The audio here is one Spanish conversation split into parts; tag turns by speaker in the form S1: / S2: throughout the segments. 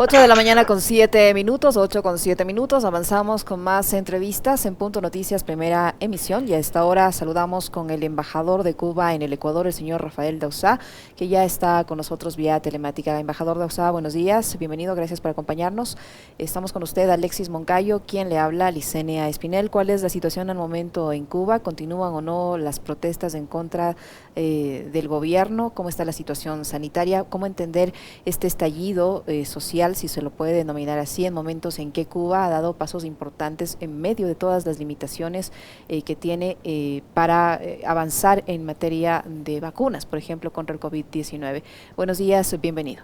S1: 8 de la mañana con 7 minutos, 8 con 7 minutos. Avanzamos con más entrevistas en Punto Noticias, primera emisión. Y a esta hora saludamos con el embajador de Cuba en el Ecuador, el señor Rafael Dauzá, que ya está con nosotros vía telemática. Embajador Dauzá, buenos días, bienvenido, gracias por acompañarnos. Estamos con usted, Alexis Moncayo, quien le habla, Licenia Espinel. ¿Cuál es la situación al momento en Cuba? ¿Continúan o no las protestas en contra del gobierno? ¿Cómo está la situación sanitaria? ¿Cómo entender este estallido social, si se lo puede denominar así, en momentos en que Cuba ha dado pasos importantes en medio de todas las limitaciones que tiene para avanzar en materia de vacunas, por ejemplo, contra el COVID-19? Buenos días, bienvenido.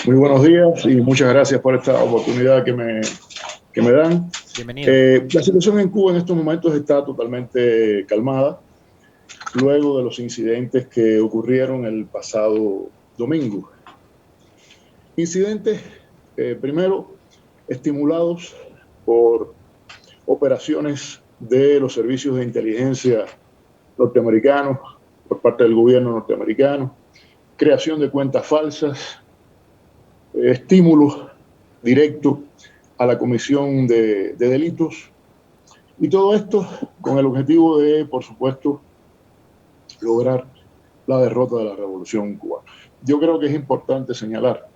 S2: Muy buenos días y muchas gracias por esta oportunidad que me dan.
S3: Bienvenido.
S2: La situación en Cuba en estos momentos está totalmente calmada, luego de los incidentes que ocurrieron el pasado domingo. Incidentes, primero, estimulados por operaciones de los servicios de inteligencia norteamericanos, por parte del gobierno norteamericano, creación de cuentas falsas, estímulos directos a la comisión de delitos, y todo esto con el objetivo de, por supuesto, lograr la derrota de la revolución cubana. Yo creo que es importante señalar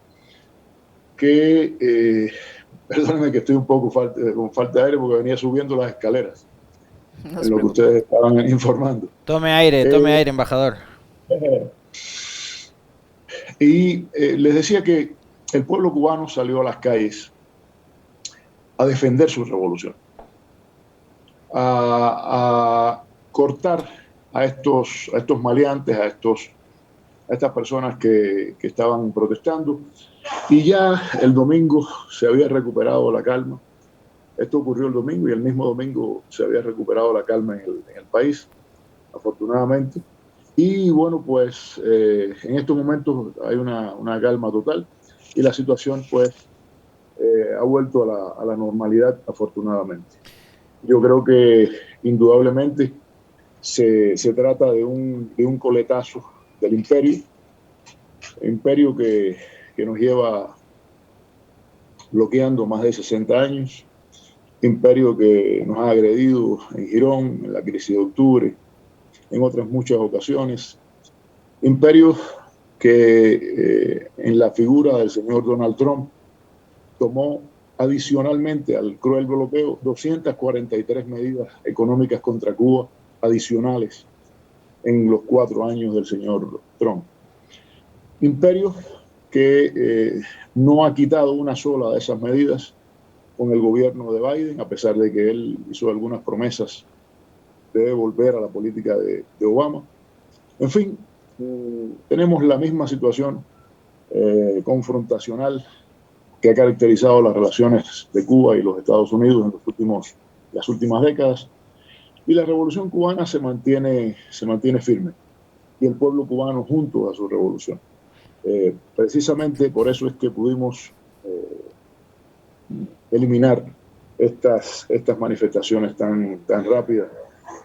S2: que, perdónenme que estoy un poco con falta de aire porque venía subiendo las escaleras, en lo que ustedes estaban informando.
S3: Tome aire, embajador.
S2: Y les decía que el pueblo cubano salió a las calles a defender su revolución, a cortar a estos maleantes, a estas personas que estaban protestando. Y ya el domingo se había recuperado la calma. Esto ocurrió el domingo y el mismo domingo se había recuperado la calma en el país, afortunadamente. Y bueno, pues en estos momentos hay una calma total y la situación pues ha vuelto a la normalidad, afortunadamente. Yo creo que indudablemente se trata de un coletazo del imperio que nos lleva bloqueando más de 60 años, imperio que nos ha agredido en Girón, en la crisis de octubre, en otras muchas ocasiones, imperio que en la figura del señor Donald Trump tomó adicionalmente al cruel bloqueo 243 medidas económicas contra Cuba adicionales en los 4 años del señor Trump. Imperio que no ha quitado una sola de esas medidas con el gobierno de Biden, a pesar de que él hizo algunas promesas de volver a la política de Obama. En fin, tenemos la misma situación confrontacional que ha caracterizado las relaciones de Cuba y los Estados Unidos en las últimas décadas, y la revolución cubana se mantiene firme, y el pueblo cubano junto a su revolución. Precisamente por eso es que pudimos eliminar estas manifestaciones tan rápidas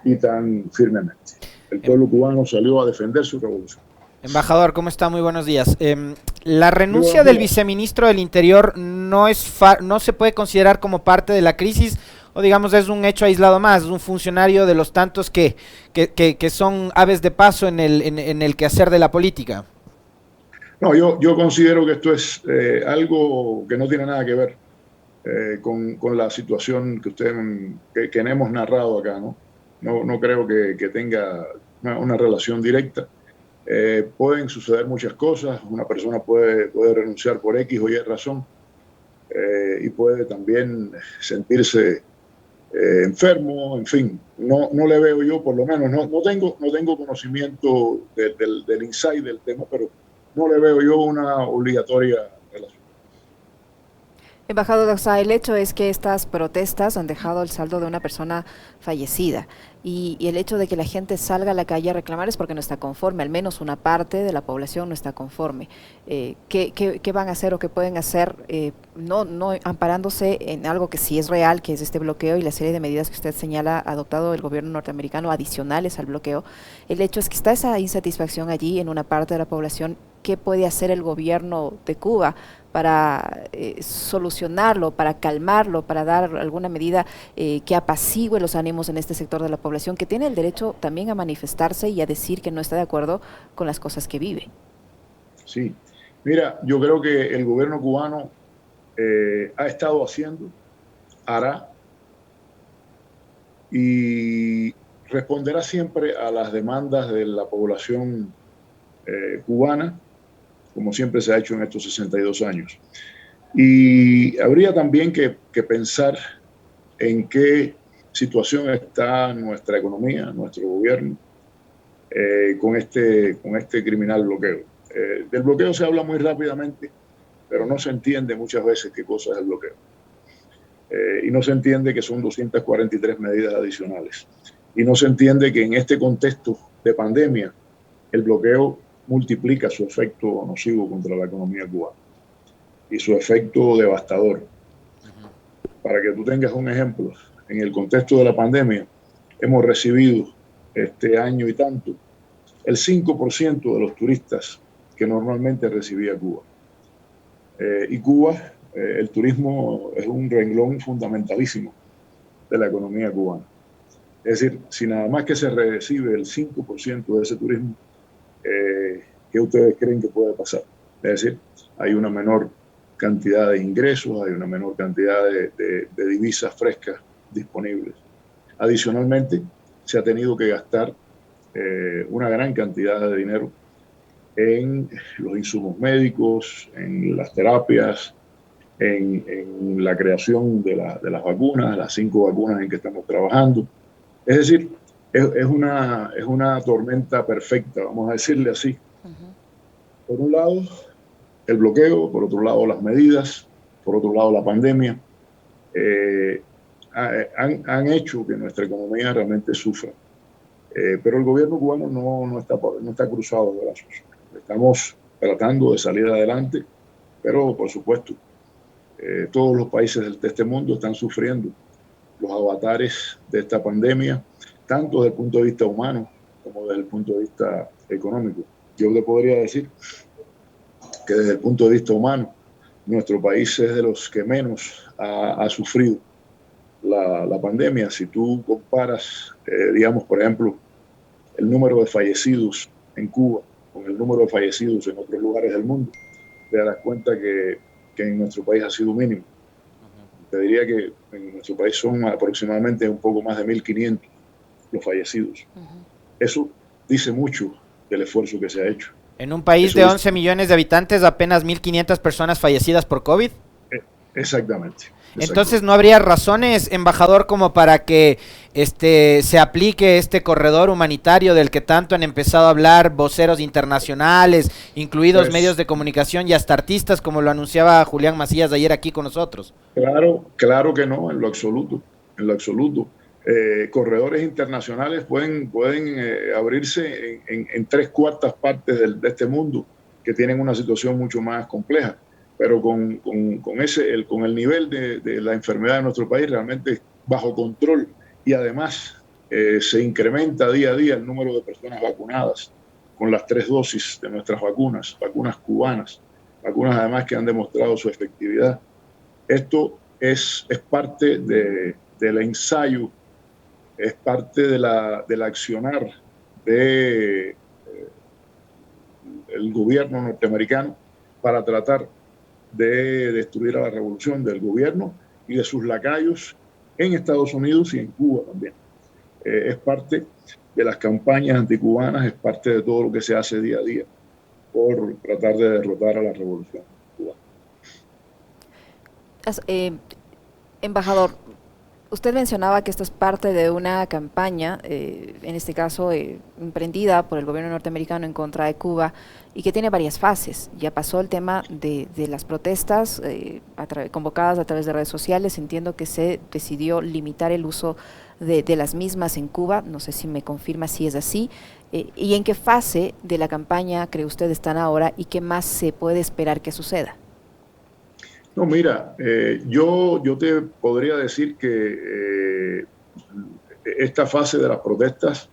S2: y tan firmemente. El pueblo cubano salió a defender su revolución.
S3: Embajador, ¿cómo está? Muy buenos días. La renuncia del viceministro del Interior no se puede considerar como parte de la crisis, o digamos es un hecho aislado más, es un funcionario de los tantos que son aves de paso en el quehacer de la política.
S2: No, yo considero que esto es algo que no tiene nada que ver con la situación que hemos narrado acá, ¿no? No creo que tenga una relación directa. Pueden suceder muchas cosas. Una persona puede renunciar por X o Y razón y puede también sentirse enfermo. En fin, no le veo yo, por lo menos, no tengo conocimiento del inside del tema, pero no le veo yo una obligatoria relación.
S1: Embajador Dauzá, el hecho es que estas protestas han dejado el saldo de una persona fallecida y el hecho de que la gente salga a la calle a reclamar es porque no está conforme, al menos una parte de la población no está conforme. ¿Qué van a hacer o qué pueden hacer, no amparándose en algo que sí es real, que es este bloqueo y la serie de medidas que usted señala ha adoptado el gobierno norteamericano adicionales al bloqueo? El hecho es que está esa insatisfacción allí en una parte de la población. ¿Qué puede hacer el gobierno de Cuba para solucionarlo, para calmarlo, para dar alguna medida que apacigüe los ánimos en este sector de la población, que tiene el derecho también a manifestarse y a decir que no está de acuerdo con las cosas que vive?
S2: Sí, mira, yo creo que el gobierno cubano ha estado haciendo, hará y responderá siempre a las demandas de la población cubana, como siempre se ha hecho en estos 62 años. Y habría también que pensar en qué situación está nuestra economía, nuestro gobierno, con este criminal bloqueo. Del bloqueo se habla muy rápidamente, pero no se entiende muchas veces qué cosa es el bloqueo. Y no se entiende que son 243 medidas adicionales. Y no se entiende que en este contexto de pandemia el bloqueo multiplica su efecto nocivo contra la economía cubana y su efecto devastador. Para que tú tengas un ejemplo, en el contexto de la pandemia hemos recibido este año y tanto el 5% de los turistas que normalmente recibía Cuba. Y Cuba, el turismo es un renglón fundamentalísimo de la economía cubana. Es decir, si nada más que se recibe el 5% de ese turismo, ¿qué ustedes creen que puede pasar? Es decir, hay una menor cantidad de ingresos, hay una menor cantidad de divisas frescas disponibles. Adicionalmente, se ha tenido que gastar una gran cantidad de dinero en los insumos médicos, en las terapias, en la creación de las vacunas, las 5 vacunas en que estamos trabajando. Es decir, es una tormenta perfecta, vamos a decirle así. Por un lado, el bloqueo, por otro lado, las medidas, por otro lado, la pandemia, han hecho que nuestra economía realmente sufra. Pero el gobierno cubano no está cruzado de brazos. Estamos tratando de salir adelante, pero por supuesto, todos los países de este mundo están sufriendo los avatares de esta pandemia, tanto desde el punto de vista humano como desde el punto de vista económico. Yo le podría decir que desde el punto de vista humano, nuestro país es de los que menos ha sufrido la pandemia. Si tú comparas, digamos, por ejemplo, el número de fallecidos en Cuba con el número de fallecidos en otros lugares del mundo, te darás cuenta que en nuestro país ha sido mínimo. Te diría que en nuestro país son aproximadamente un poco más de 1.500 los fallecidos. Eso dice mucho del esfuerzo que se ha hecho.
S3: En un país de 11 millones de habitantes, apenas 1.500 personas fallecidas por COVID.
S2: Exactamente.
S3: Entonces, ¿no habría razones, embajador, como para que se aplique este corredor humanitario del que tanto han empezado a hablar voceros internacionales, incluidos medios de comunicación y hasta artistas, como lo anunciaba Julián Macías ayer aquí con nosotros?
S2: Claro que no, en lo absoluto, en lo absoluto. Corredores internacionales pueden abrirse en 3/4 partes de este mundo que tienen una situación mucho más compleja. Pero con el nivel de la enfermedad en nuestro país realmente bajo control, y además se incrementa día a día el número de personas vacunadas con las 3 dosis de nuestras vacunas cubanas, vacunas además que han demostrado su efectividad. Esto es parte del ensayo, es parte del accionar del gobierno norteamericano para tratar de destruir a la revolución del gobierno y de sus lacayos en Estados Unidos y en Cuba también. Es parte de las campañas anticubanas, es parte de todo lo que se hace día a día por tratar de derrotar a la revolución cubana.
S1: Embajador, usted mencionaba que esto es parte de una campaña, en este caso emprendida por el gobierno norteamericano en contra de Cuba, y que tiene varias fases. Ya pasó el tema de las protestas convocadas a través de redes sociales. Entiendo que se decidió limitar el uso de las mismas en Cuba. No sé si me confirma si es así. ¿Y en qué fase de la campaña cree usted están ahora y qué más se puede esperar que suceda?
S2: No, mira, yo te podría decir que esta fase de las protestas,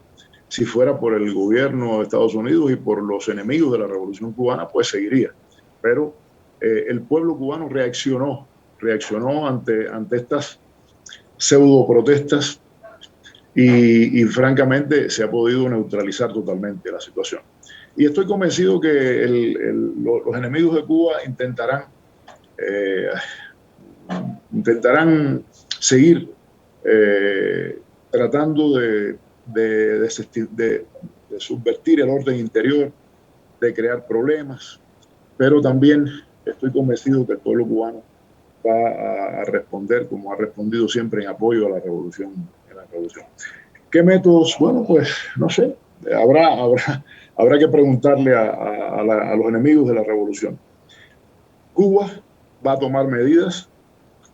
S2: si fuera por el gobierno de Estados Unidos y por los enemigos de la revolución cubana, pues seguiría. Pero el pueblo cubano reaccionó ante estas pseudo protestas y francamente se ha podido neutralizar totalmente la situación. Y estoy convencido que los enemigos de Cuba intentarán seguir tratando de subvertir el orden interior, de crear problemas, pero también estoy convencido que el pueblo cubano va a responder como ha respondido siempre en apoyo a la revolución. ¿Qué métodos? Bueno, pues no sé, habrá que preguntarle a los enemigos de la revolución. Cuba va a tomar medidas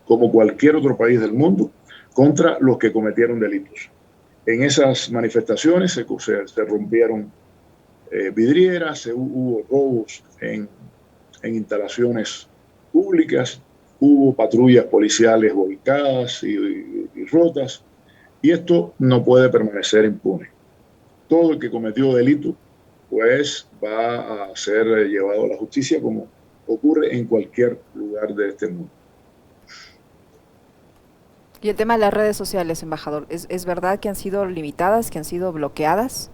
S2: como cualquier otro país del mundo contra los que cometieron delitos. En esas manifestaciones se rompieron vidrieras, hubo robos en instalaciones públicas, hubo patrullas policiales volcadas y rotas, y esto no puede permanecer impune. Todo el que cometió delito pues va a ser llevado a la justicia, como ocurre en cualquier lugar de este mundo.
S1: Y el tema de las redes sociales, embajador, ¿es verdad que han sido limitadas, que han sido bloqueadas?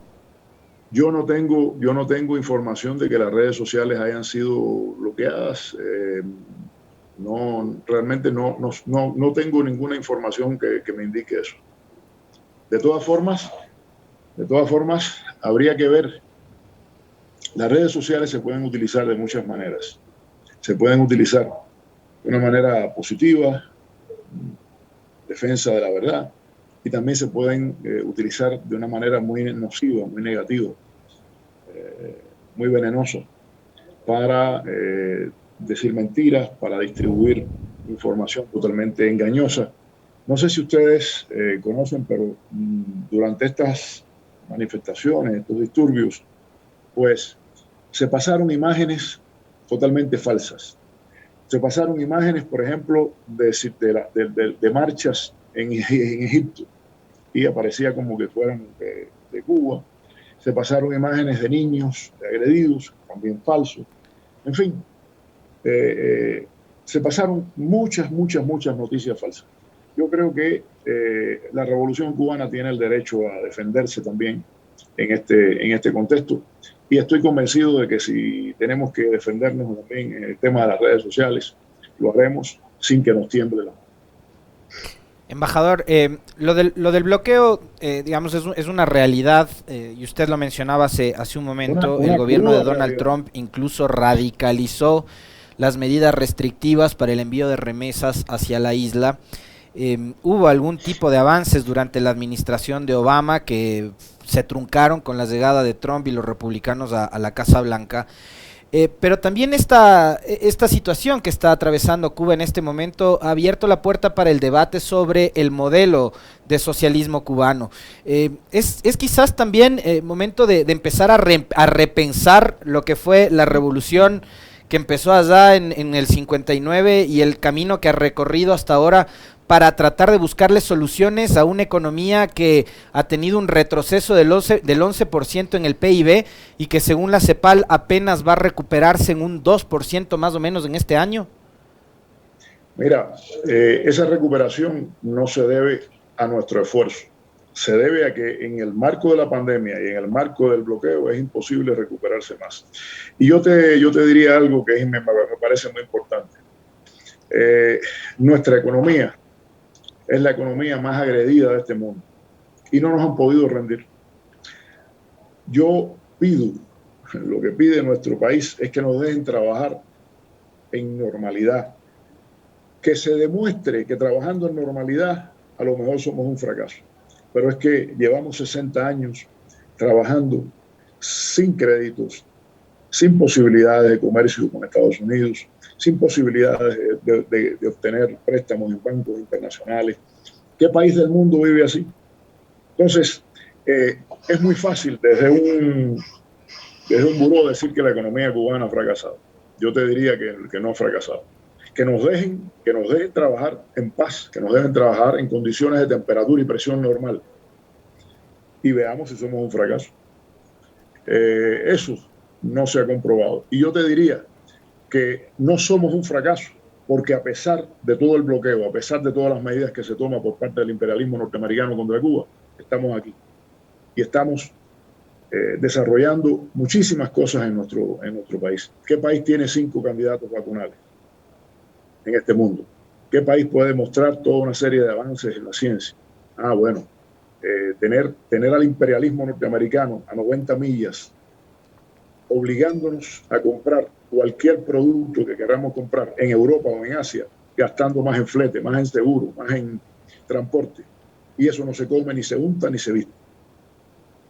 S2: Yo no tengo información de que las redes sociales hayan sido bloqueadas. Realmente no tengo ninguna información que me indique eso. De todas formas, habría que ver. Las redes sociales se pueden utilizar de muchas maneras. Se pueden utilizar de una manera positiva, defensa de la verdad, y también se pueden utilizar de una manera muy nociva, muy negativa, muy venenosa, para decir mentiras, para distribuir información totalmente engañosa. No sé si ustedes conocen, pero durante estas manifestaciones, estos disturbios, pues se pasaron imágenes totalmente falsas. Se pasaron imágenes, por ejemplo, de marchas en Egipto, y aparecía como que fueran de Cuba. Se pasaron imágenes de niños agredidos, también falsos. En fin, se pasaron muchas noticias falsas. Yo creo que la revolución cubana tiene el derecho a defenderse también en este contexto, y estoy convencido de que si tenemos que defendernos también en el tema de las redes sociales, lo haremos sin que nos tiemble la mano.
S3: Embajador, lo del bloqueo, digamos, es una realidad, y usted lo mencionaba hace un momento. El gobierno de Donald Trump incluso radicalizó las medidas restrictivas para el envío de remesas hacia la isla. Hubo algún tipo de avances durante la administración de Obama que se truncaron con la llegada de Trump y los republicanos a la Casa Blanca. Pero también esta situación que está atravesando Cuba en este momento ha abierto la puerta para el debate sobre el modelo de socialismo cubano. Es quizás también momento de empezar a repensar lo que fue la revolución que empezó allá en el 59 y el camino que ha recorrido hasta ahora, para tratar de buscarle soluciones a una economía que ha tenido un retroceso del 11% en el PIB y que según la CEPAL apenas va a recuperarse en un 2% más o menos en este año?
S2: Mira, esa recuperación no se debe a nuestro esfuerzo, se debe a que en el marco de la pandemia y en el marco del bloqueo es imposible recuperarse más. Y yo te diría algo que me parece muy importante. Nuestra economía es la economía más agredida de este mundo y no nos han podido rendir. Lo que pide nuestro país es que nos dejen trabajar en normalidad, que se demuestre que trabajando en normalidad a lo mejor somos un fracaso, pero es que llevamos 60 años trabajando sin créditos, sin posibilidades de comercio con Estados Unidos, sin posibilidades de obtener préstamos en bancos internacionales. ¿Qué país del mundo vive así? Entonces, es muy fácil desde un buró decir que la economía cubana ha fracasado. Yo te diría que no ha fracasado. Que nos dejen trabajar en paz, que nos dejen trabajar en condiciones de temperatura y presión normal, y veamos si somos un fracaso. Eso no se ha comprobado. Y yo te diría que no somos un fracaso, porque a pesar de todo el bloqueo, a pesar de todas las medidas que se toman por parte del imperialismo norteamericano contra Cuba, estamos aquí y estamos desarrollando muchísimas cosas en nuestro país. ¿Qué país tiene 5 candidatos vacunales en este mundo? ¿Qué país puede mostrar toda una serie de avances en la ciencia? Bueno, tener al imperialismo norteamericano a 90 millas, obligándonos a comprar cualquier producto que queramos comprar en Europa o en Asia, gastando más en flete, más en seguro, más en transporte. Y eso no se come, ni se unta, ni se viste.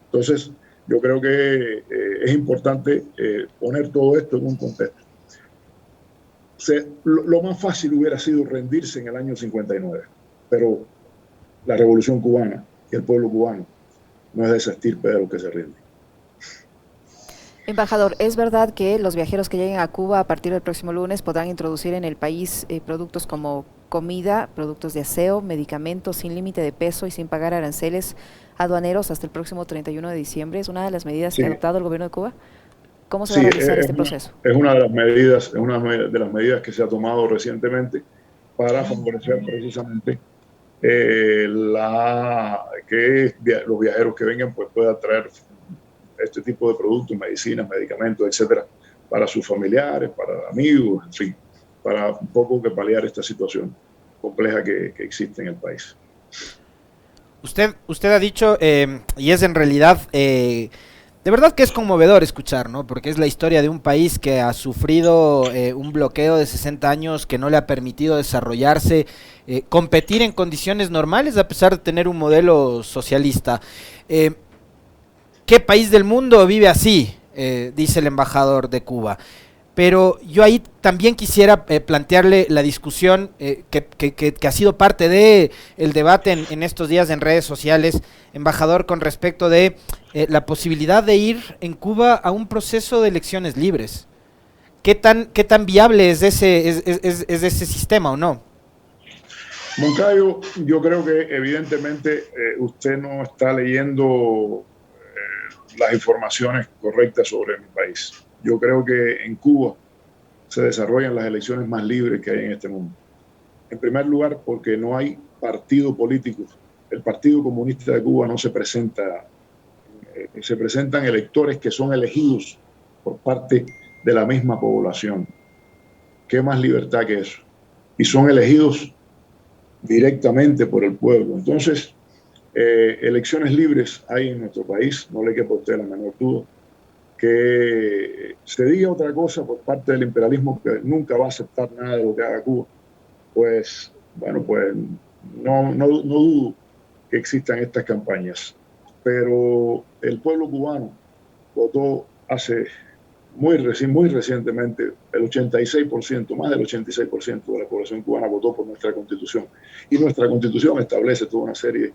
S2: Entonces, yo creo que es importante poner todo esto en un contexto. Lo más fácil hubiera sido rendirse en el año 59, pero la revolución cubana y el pueblo cubano no es de esa estirpe de lo que se rinde.
S1: Embajador, ¿es verdad que los viajeros que lleguen a Cuba a partir del próximo lunes podrán introducir en el país productos como comida, productos de aseo, medicamentos sin límite de peso y sin pagar aranceles aduaneros hasta el próximo 31 de diciembre? ¿Es una de las medidas que ha adoptado el gobierno de Cuba? ¿Cómo se va a realizar este proceso?
S2: Es una de las medidas que se ha tomado recientemente para favorecer precisamente que los viajeros que vengan pues puedan traer este tipo de productos, medicinas, medicamentos, etcétera, para sus familiares, para amigos, en fin, para un poco que paliar esta situación compleja que existe en el país.
S3: Usted ha dicho, y es en realidad, de verdad que es conmovedor escuchar, ¿no? Porque es la historia de un país que ha sufrido un bloqueo de 60 años que no le ha permitido desarrollarse, competir en condiciones normales a pesar de tener un modelo socialista. ¿Qué país del mundo vive así? Dice el embajador de Cuba. Pero yo ahí también quisiera plantearle la discusión que ha sido parte de el debate en estos días en redes sociales, embajador, con respecto de la posibilidad de ir en Cuba a un proceso de elecciones libres. ¿Qué tan viable es ese sistema o no?
S2: Moncayo, yo creo que evidentemente usted no está leyendo las informaciones correctas sobre mi país. Yo creo que en Cuba se desarrollan las elecciones más libres que hay en este mundo. En primer lugar, porque no hay partido político. El Partido Comunista de Cuba no se presenta. Se presentan electores que son elegidos por parte de la misma población. ¿Qué más libertad que eso? Y son elegidos directamente por el pueblo. Entonces, elecciones libres hay en nuestro país, no le quepa a usted la menor duda. Que se diga otra cosa por parte del imperialismo, que nunca va a aceptar nada de lo que haga Cuba, pues, bueno, pues no dudo que existan estas campañas. Pero el pueblo cubano votó hace muy recientemente, el 86%, más del 86% de la población cubana votó por nuestra Constitución. Y nuestra Constitución establece toda una serie,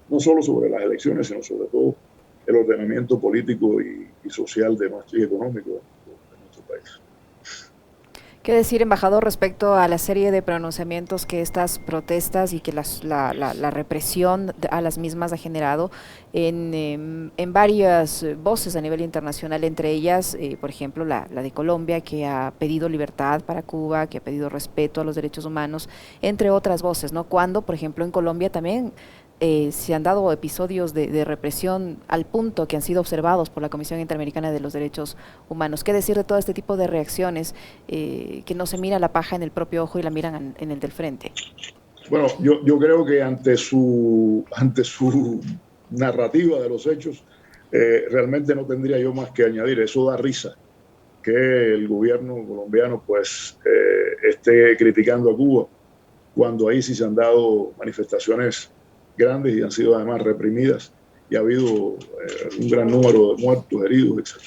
S2: no solo sobre las elecciones, sino sobre todo el ordenamiento político y social y económico de nuestro país.
S1: ¿Qué decir, embajador, respecto a la serie de pronunciamientos que estas protestas y que la represión a las mismas ha generado en varias voces a nivel internacional, entre ellas, por ejemplo, la de Colombia, que ha pedido libertad para Cuba, que ha pedido respeto a los derechos humanos, entre otras voces, ¿no? Cuando, por ejemplo, en Colombia también se han dado episodios de represión al punto que han sido observados por la Comisión Interamericana de los Derechos Humanos. ¿Qué decir de todo este tipo de reacciones que no se mira la paja en el propio ojo y la miran en el del frente?
S2: Bueno, yo creo que ante su narrativa de los hechos, realmente no tendría yo más que añadir. Eso da risa, que el gobierno colombiano pues esté criticando a Cuba, cuando ahí sí se han dado manifestaciones grandes y han sido además reprimidas y ha habido un gran número de muertos, heridos, etc.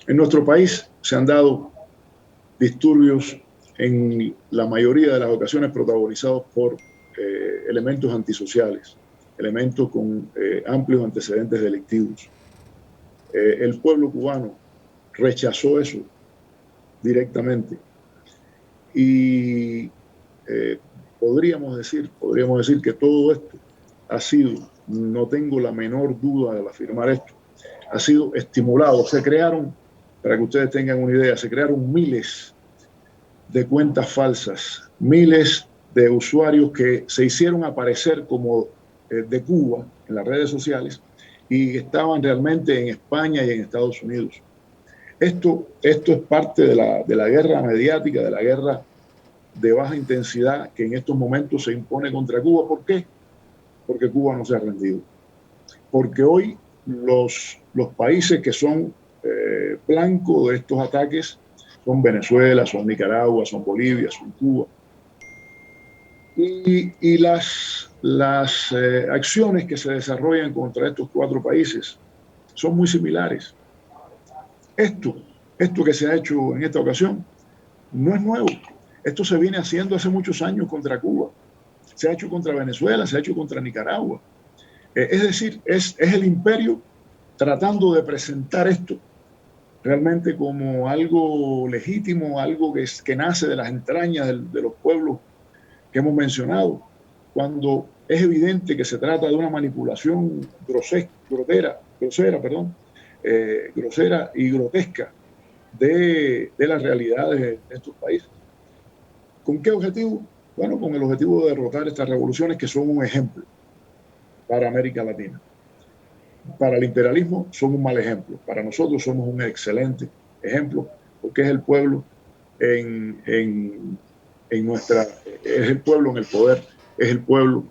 S2: En nuestro país se han dado disturbios en la mayoría de las ocasiones protagonizados por elementos antisociales, elementos con amplios antecedentes delictivos. El pueblo cubano rechazó eso directamente y podríamos decir que todo esto ha sido, no tengo la menor duda de afirmar esto, ha sido estimulado. Se crearon para que ustedes tengan una idea, se crearon miles de cuentas falsas, miles de usuarios que se hicieron aparecer como de Cuba en las redes sociales y estaban realmente en España y en Estados Unidos. Esto es parte de la guerra mediática, de la guerra de baja intensidad que en estos momentos se impone contra Cuba. ¿Por qué? Porque Cuba no se ha rendido. Porque hoy los países que son blanco de estos ataques son Venezuela, son Nicaragua, son Bolivia, son Cuba. Y las acciones que se desarrollan contra estos 4 países son muy similares. Esto que se ha hecho en esta ocasión no es nuevo. Esto se viene haciendo hace muchos años contra Cuba. Se ha hecho contra Venezuela, se ha hecho contra Nicaragua. Es decir, es el imperio tratando de presentar esto realmente como algo legítimo, algo que nace de las entrañas de los pueblos que hemos mencionado, cuando es evidente que se trata de una manipulación grosera y grotesca de las realidades de estos países. ¿Con qué objetivo? Bueno, con el objetivo de derrotar estas revoluciones que son un ejemplo para América Latina. Para el imperialismo son un mal ejemplo. Para nosotros somos un excelente ejemplo, porque es el pueblo es el pueblo en el poder, es el pueblo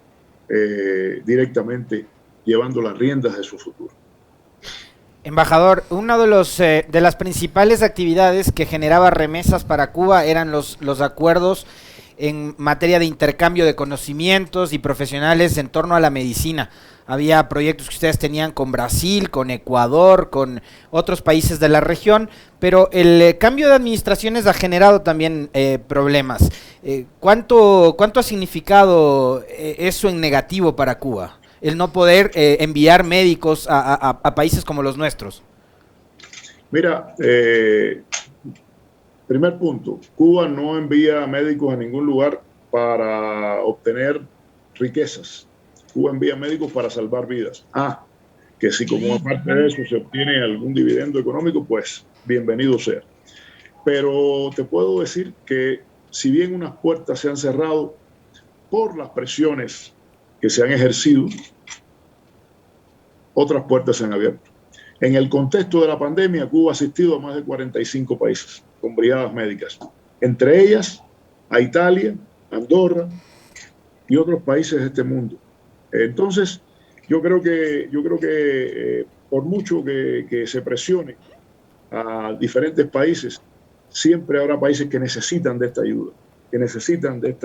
S2: directamente llevando las riendas de su futuro.
S3: Embajador, una de las principales actividades que generaba remesas para Cuba eran los acuerdos en materia de intercambio de conocimientos y profesionales en torno a la medicina. Había proyectos que ustedes tenían con Brasil, con Ecuador, con otros países de la región, pero el cambio de administraciones ha generado también problemas. ¿Cuánto ha significado eso en negativo para Cuba? El no poder enviar médicos a países como los nuestros.
S2: Mira, primer punto, Cuba no envía médicos a ningún lugar para obtener riquezas. Cuba envía médicos para salvar vidas. Que si como aparte de eso se obtiene algún dividendo económico, pues bienvenido sea. Pero te puedo decir que si bien unas puertas se han cerrado por las presiones que se han ejercido, otras puertas se han abierto. En el contexto de la pandemia, Cuba ha asistido a más de 45 países con brigadas médicas, entre ellas a Italia, Andorra y otros países de este mundo. Entonces, yo creo que por mucho que se presione a diferentes países, siempre habrá países que necesitan de esta ayuda, que necesitan de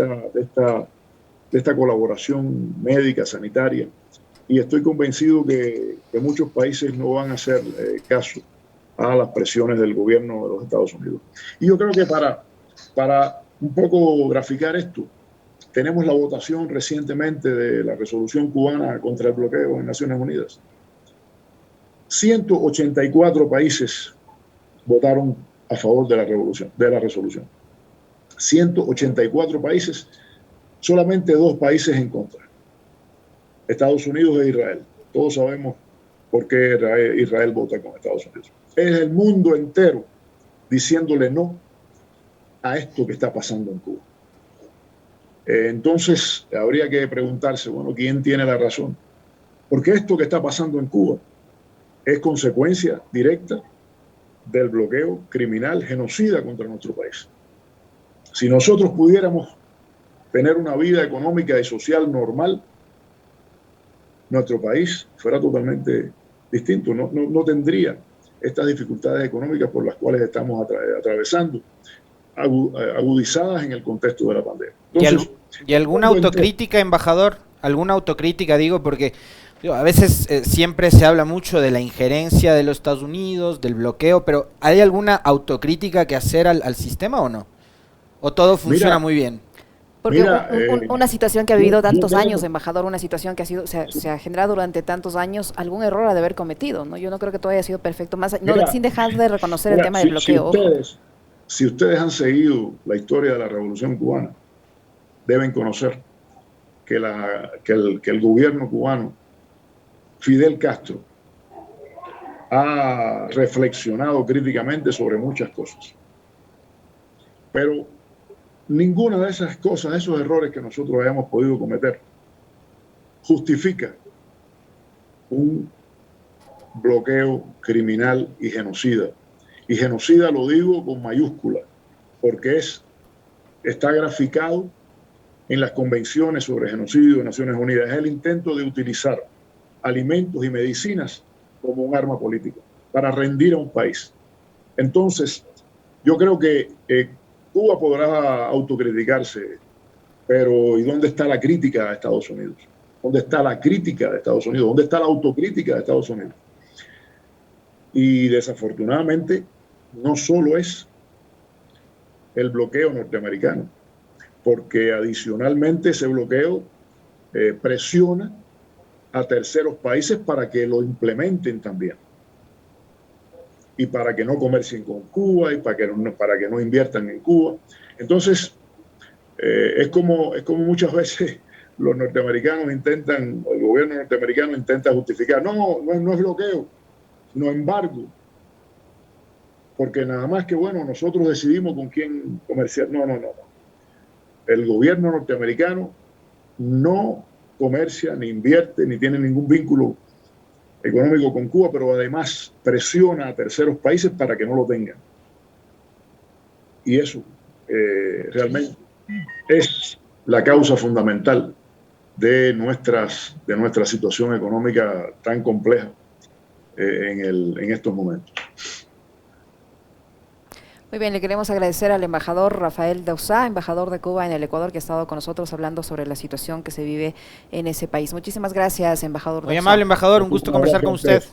S2: esta colaboración médica, sanitaria. Y estoy convencido que muchos países no van a hacer caso a las presiones del gobierno de los Estados Unidos. Y yo creo que para un poco graficar esto, tenemos la votación recientemente de la resolución cubana contra el bloqueo en Naciones Unidas. 184 países votaron a favor de la resolución. 184 países, solamente 2 países en contra. Estados Unidos e Israel. Todos sabemos por qué Israel vota con Estados Unidos. Es el mundo entero diciéndole no a esto que está pasando en Cuba. Entonces, habría que preguntarse, bueno, ¿quién tiene la razón? Porque esto que está pasando en Cuba es consecuencia directa del bloqueo criminal genocida contra nuestro país. Si nosotros pudiéramos tener una vida económica y social normal, nuestro país fuera totalmente distinto, no tendría estas dificultades económicas por las cuales estamos atravesando, agudizadas en el contexto de la pandemia. Entonces,
S3: ¿Y alguna autocrítica, embajador? ¿Alguna autocrítica, digo, porque a veces siempre se habla mucho de la injerencia de los Estados Unidos, del bloqueo, pero ¿hay alguna autocrítica que hacer al sistema o no? ¿O todo funciona muy bien?
S1: Porque una situación que ha vivido tantos años, embajador, una situación que se ha generado durante tantos años, algún error ha de haber cometido, ¿no? Yo no creo que todo haya sido perfecto, sin dejar de reconocer el tema del bloqueo.
S2: Si ustedes han seguido la historia de la Revolución Cubana, deben conocer que el gobierno cubano, Fidel Castro, ha reflexionado críticamente sobre muchas cosas. Pero ninguna de esas cosas, esos errores que nosotros hayamos podido cometer, justifica un bloqueo criminal y genocida. Y genocida lo digo con mayúscula, porque está graficado en las convenciones sobre genocidio de Naciones Unidas. Es el intento de utilizar alimentos y medicinas como un arma política para rendir a un país. Entonces, yo creo que Cuba podrá autocriticarse, pero ¿y dónde está la crítica a Estados Unidos? ¿Dónde está la crítica de Estados Unidos? ¿Dónde está la autocrítica de Estados Unidos? Y desafortunadamente no solo es el bloqueo norteamericano, porque adicionalmente ese bloqueo presiona a terceros países para que lo implementen también y para que no comercien con Cuba y para que no inviertan en Cuba. Entonces, es como muchas veces los norteamericanos intentan, o el gobierno norteamericano intenta justificar, no es bloqueo, sino embargo, porque nada más que, bueno, nosotros decidimos con quién comerciar. No. El gobierno norteamericano no comercia, ni invierte, ni tiene ningún vínculo económico con Cuba, pero además presiona a terceros países para que no lo tengan. Y eso realmente es la causa fundamental de nuestra situación económica tan compleja en estos momentos.
S1: Muy bien, le queremos agradecer al embajador Rafael Dauzá, embajador de Cuba en el Ecuador, que ha estado con nosotros hablando sobre la situación que se vive en ese país. Muchísimas gracias, embajador Dauzá.
S3: Muy amable, embajador, un gusto conversar con usted.